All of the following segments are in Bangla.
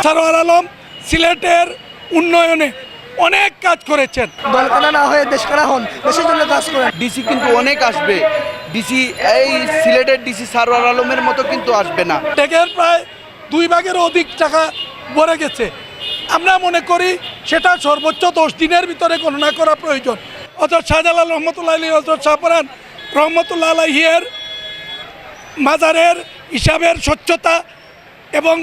সারোয়ার আলম সিলেটের উন্নয়নে অনেক কাজ করেছেন। দলকানা না হয়ে দেশকানা হন, দেশের জন্য কাজ করেন। ডিসি কিন্তু অনেক আসবে, ডিসি এই সিলেটের ডিসি সারোয়ার আলমের মতো কিন্তু আসবে না। ট্যাগের প্রায় 2 ভাগেরও অধিক টাকা ভরে গেছে। আমরা মনে করি সেটা সর্বোচ্চ 10 দিনের ভিতরে গণনা করা প্রয়োজন। অর্থাৎ শাহজালাল রহমতুল্লাহ আলী, হযরত শাহপরান রহমতুল্লাহ আলাইহির মাজারের হিসাবের স্বচ্ছতা এবং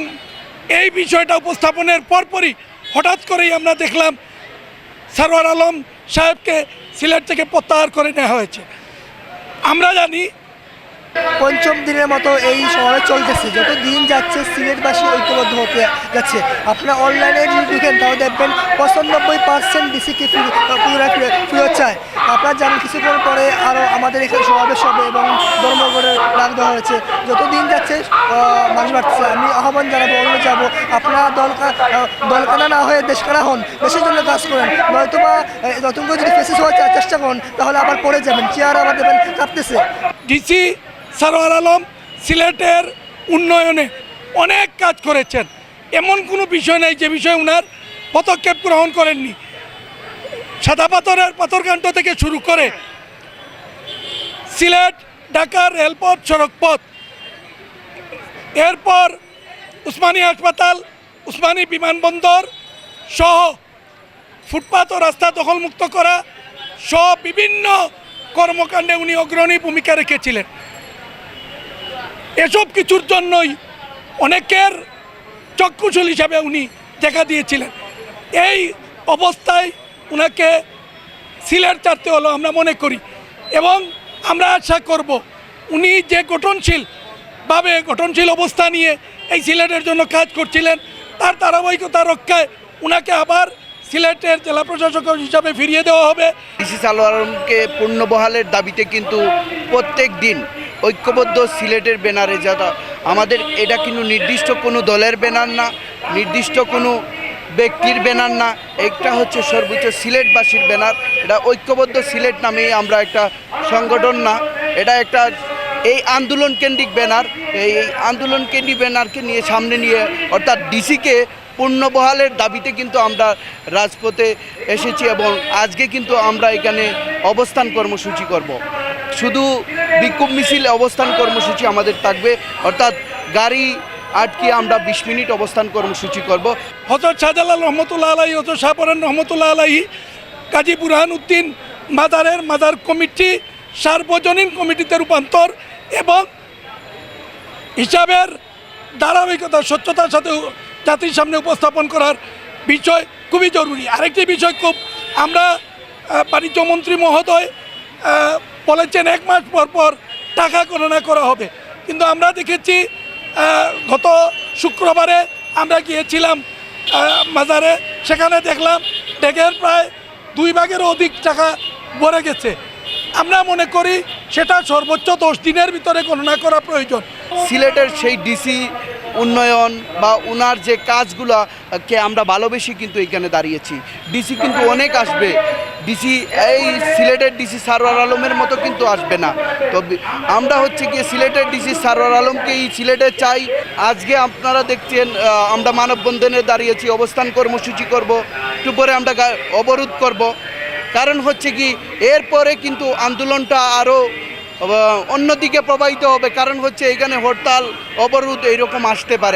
এই বিষয়টা উপস্থাপনের পরপরই হঠাৎ করেই আমরা দেখলাম সারোয়ার আলম সাহেবকে সিলেট থেকে প্রত্যাহার করে নেওয়া হয়েছে। আমরা জানি পঞ্চম দিনের মতো এই শহরে চলতেছে, যত দিন যাচ্ছে সিলেটবাসী ঐক্যবদ্ধ হতে যাচ্ছে। আপনারা অনলাইনে যদি ঢুকেন তাও দেখবেন 95% ডিসিকে পুনরায় ফেরত চায়। আপনারা জানেন কিছুক্ষণ পরে আরও আমাদের এখানে সমাবেশ হবে এবং ধর্মঘটের ডাক দেওয়া হয়েছে। যত দিন যাচ্ছে মানুষ বাড়তেছে। আমি আহ্বান জানাবো, অনুরোধ যাবো, আপনারা দলকানা না হয়ে দেশকানা হন, দেশের জন্য কাজ করেন। নয়তোবা নতুন করে যদি ফেসিস হওয়ার চেষ্টা করেন তাহলে আবার পড়ে যাবেন, চেয়ার আবার দেবেন কাঁপতেছে। ডিসি সারোয়ার আলম সিলেটের উন্নয়নে অনেক কাজ করেছেন। এমন কোনো বিষয় নেই যে বিষয়ে ওনার পদক্ষেপ গ্রহণ করেননি। সাদা পাথরের পাথরকাণ্ড থেকে শুরু করে সিলেট ঢাকা রেলপথ, সড়কপথ, এরপর উসমানী হাসপাতাল, উসমানী বিমানবন্দর সহ ফুটপাত ও রাস্তা দখলমুক্ত করা সহ বিভিন্ন কর্মকাণ্ডে উনি অগ্রণী ভূমিকা রেখেছিলেন। এসব কিছুর জন্যই অনেকের চক্ষুশূল হিসাবে উনি দেখা দিয়েছিলেন। এই অবস্থায় ওনাকে সিলেট ছাড়তে হলো আমরা মনে করি, এবং আমরা আশা করব উনি যে গঠনশীল অবস্থা নিয়ে এই সিলেটের জন্য কাজ করছিলেন তার ধারাবাহিকতা রক্ষায় ওনাকে আবার সিলেটের জেলা প্রশাসক হিসাবে ফিরিয়ে দেওয়া হবে। ডিসি সারোয়ার আলমকে পূর্ণ বহালের দাবিতে কিন্তু প্রত্যেক দিন ঐক্যবদ্ধ সিলেটের ব্যানারে যারা আমাদের, এটা কিন্তু নির্দিষ্ট কোনো দলের ব্যানার না, নির্দিষ্ট কোনো ব্যক্তির ব্যানার না, একটা হচ্ছে সর্বোচ্চ সিলেটবাসীর ব্যানার। এটা ঐক্যবদ্ধ সিলেট নামেই আমরা একটা সংগঠন না, এটা একটা এই আন্দোলন কেন্দ্রিক ব্যানার। এই আন্দোলন কেন্দ্রিক ব্যানারকে নিয়ে সামনে নিয়ে অর্থাৎ ডিসিকে পূর্ণ বহালের দাবিতে কিন্তু আমরা রাজপথে এসেছি এবং আজকে কিন্তু আমরা এখানে অবস্থান কর্মসূচি করব। শুধু বিক্ষোভ মিছিল অবস্থান কর্মসূচি আমাদের থাকবে, অর্থাৎ গাড়ি আটকে আমরা 20 মিনিট অবস্থান কর্মসূচি করব। হযরত শাহজালাল রহমতুল্লাহ আলাইহি, হযরত শাহপরান রহমতুল্লাহ আলাইহি কাজী বুরহানুদ্দিন মাজার কমিটি সার্বজনীন কমিটিতে রূপান্তর এবং হিসাবের ধারাবাহিকতা স্বচ্ছতার সাথে জাতির সামনে উপস্থাপন করার বিষয় খুবই জরুরি। আরেকটি বিষয় আমরা বাণিজ্য মন্ত্রী মহোদয় বলেছেন 1 মাস পর টাকা গণনা করা হবে, কিন্তু আমরা দেখেছি গত শুক্রবারে আমরা গিয়েছিলাম মাজারে, সেখানে দেখলাম ট্যাগের প্রায় 2 ভাগেরও অধিক টাকা ভরে গেছে। আমরা মনে করি সেটা সর্বোচ্চ 10 দিনের ভিতরে গণনা করা প্রয়োজন। সিলেটের সেই ডিসি উন্নয়ন বা ওনার যে কাজগুলোকে আমরা ভালোবেসে কিন্তু এখানে দাঁড়িয়েছি। ডিসি কিন্তু অনেক আসবে, ডিসি এই সিলেটের ডিসি সারোয়ার আলমের মতো কিন্তু আসবে না। তবে আমরা হচ্ছে গিয়ে সিলেটের ডিসি সারোয়ার আলমকেই সিলেটে চাই। আজকে আপনারা দেখছেন আমরা মানববন্ধনে দাঁড়িয়েছি, অবস্থান কর্মসূচি করব, একটু পরে আমরা অবরোধ করব। কারণ হচ্ছে কি এরপরে কিন্তু আন্দোলনটা আরও অন্যদিকে প্রবাহিত হবে, কারণ হচ্ছে এখানে হরতাল অবরোধ এইরকম আসতে পারে।